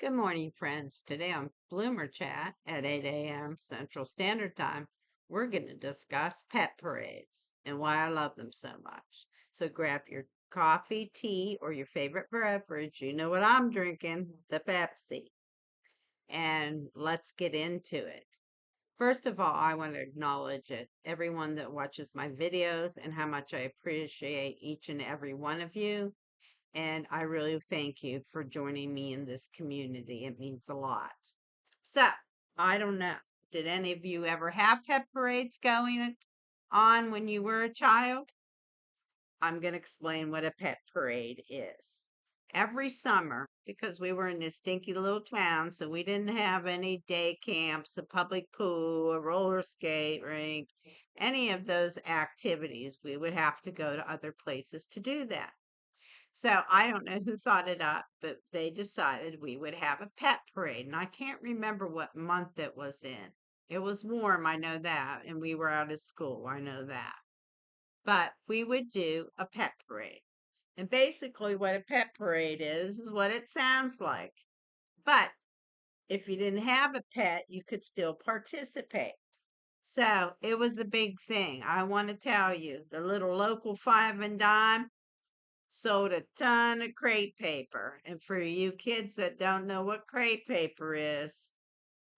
Good morning, friends. Today on Bloomer Chat at 8 a.m. Central Standard Time, we're going to discuss pet parades and why I love them so much. So grab your coffee, tea, or your favorite beverage. You know what I'm drinking, the Pepsi. And let's get into it. First of all, I want to acknowledge it, everyone that watches my videos and how much I appreciate each and every one of you. And I really thank you for joining me in this community. It means a lot. So, I don't know. Did any of you ever have pet parades going on when you were a child? I'm going to explain what a pet parade is. Every summer, because we were in this stinky little town, so we didn't have any day camps, a public pool, a roller skate rink, any of those activities. We would have to go to other places to do that. So I don't know who thought it up, but they decided we would have a pet parade. And I can't remember what month it was in. It was warm, I know that. And we were out of school, I know that. But we would do a pet parade. And basically, what a pet parade is what it sounds like. But if you didn't have a pet, you could still participate. So it was a big thing. I want to tell you, the little local five and dime sold a ton of crepe paper. And for you kids that don't know what crepe paper is,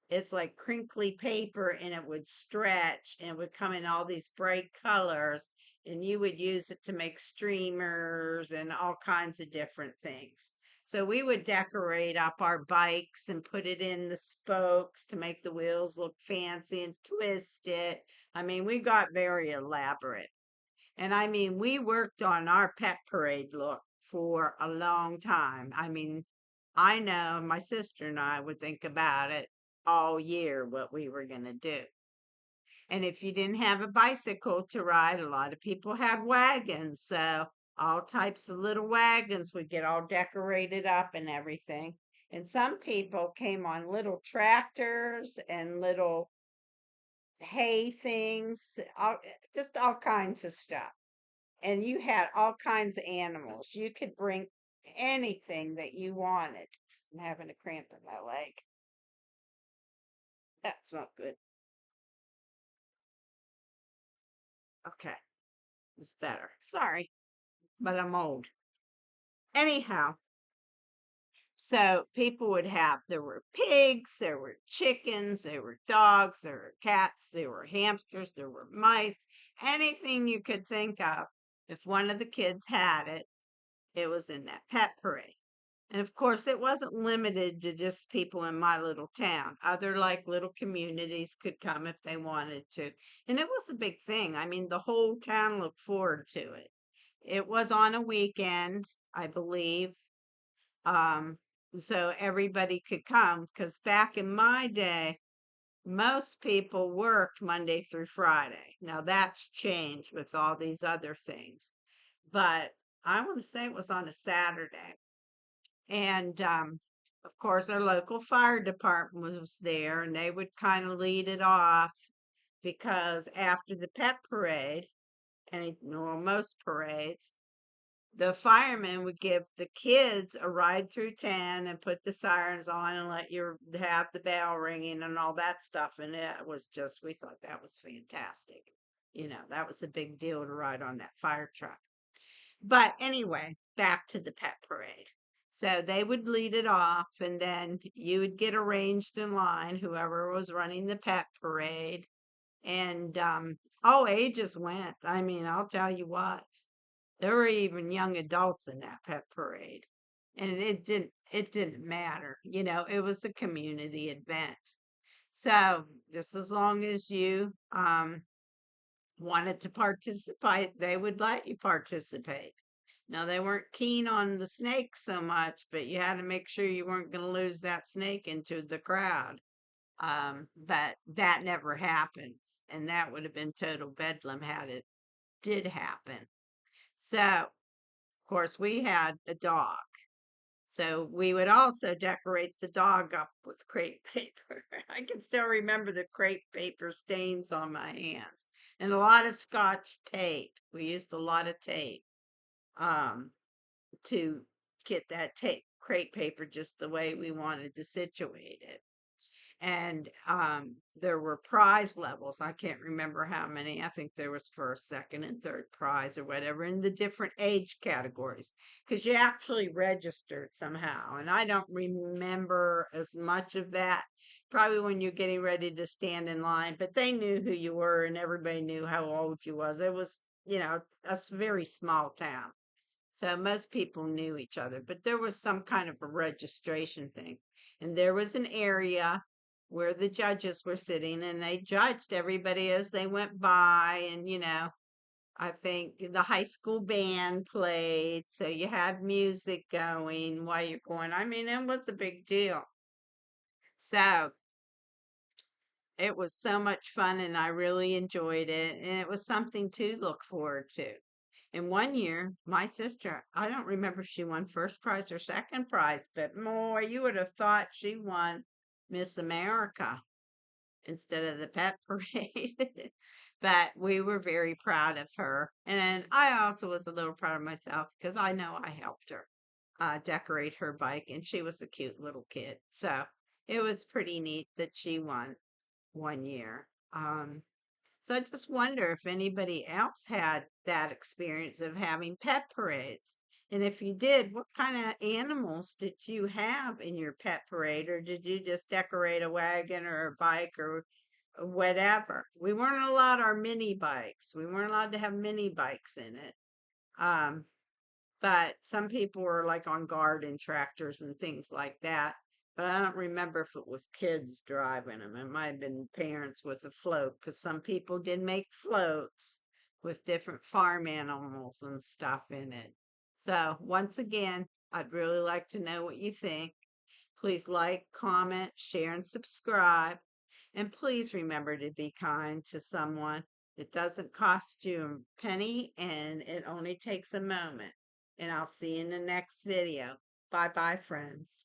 it's like crinkly paper and it would stretch and it would come in all these bright colors. And you would use it to make streamers and all kinds of different things. So we would decorate up our bikes and put it in the spokes to make the wheels look fancy and twist it. I mean, we got very elaborate. And I mean, we worked on our pet parade look for a long time. I mean, I know my sister and I would think about it all year what we were going to do. And if you didn't have a bicycle to ride, a lot of people had wagons. So all types of little wagons would get all decorated up and everything. And some people came on little tractors and little hay things, just all kinds of stuff. And you had all kinds of animals. You could bring anything that you wanted. I'm having a cramp in my leg. That's not good. Okay, it's better. Sorry, but I'm old. Anyhow, so people would have, there were pigs, there were chickens, there were dogs, there were cats, there were hamsters, there were mice, anything you could think of. If one of the kids had it, it was in that pet parade. And of course, it wasn't limited to just people in my little town. Other like little communities could come if they wanted to. And it was a big thing. I mean, the whole town looked forward to it. It was on a weekend, I believe. Um, so everybody could come because back in my day, most people worked Monday through Friday. Now that's changed with all these other things. But I want to say it was on a Saturday. And of course, our local fire department was there, and they would kind of lead it off because after the pet parade, and most parades, the firemen would give the kids a ride through town and put the sirens on and let you have the bell ringing and all that stuff. And it was just, we thought that was fantastic. You know, that was a big deal to ride on that fire truck. But anyway, back to the pet parade. So they would lead it off, and then you would get arranged in line, whoever was running the pet parade. And all ages went. I mean, I'll tell you what, there were even young adults in that pet parade. And it didn't matter. You know, it was a community event. So just as long as you wanted to participate, they would let you participate. Now, they weren't keen on the snake so much, but you had to make sure you weren't going to lose that snake into the crowd. But that never happened. And that would have been total bedlam had it did happen. So, of course, we had a dog. So we would also decorate the dog up with crepe paper. I can still remember the crepe paper stains on my hands and a lot of scotch tape. We used a lot of tape um, to get that tape crepe paper just the way we wanted to situate it. And there were prize levels. I can't remember how many. I think there was first, second, and third prize or whatever in the different age categories because you actually registered somehow. And I don't remember as much of that. Probably when you're getting ready to stand in line, but they knew who you were and everybody knew how old you was. It was, very small town. So most people knew each other, but there was some kind of a registration thing. And there was an area where the judges were sitting and they judged everybody as they went by. And, I think the high school band played. So you had music going while you're going. I mean, it was a big deal. So it was so much fun and I really enjoyed it. And it was something to look forward to. And one year, my sister, I don't remember if she won first prize or second prize, but more, you would have thought she won Miss America instead of the pet parade. But we were very proud of her. And I also was a little proud of myself because I know I helped her decorate her bike, and she was a cute little kid. So it was pretty neat that she won one year. So I just wonder if anybody else had that experience of having pet parades. And if you did, what kind of animals did you have in your pet parade? Or did you just decorate a wagon or a bike or whatever? We weren't allowed our mini bikes. We weren't allowed to have mini bikes in it. Um, but some people were like on guard in tractors and things like that. But I don't remember if it was kids driving them. It might have been parents with a float because some people did make floats with different farm animals and stuff in it. So, once again, I'd really like to know what you think. Please like, comment, share, and subscribe. And please remember to be kind to someone. It doesn't cost you a penny and it only takes a moment. And I'll see you in the next video. Bye bye, friends.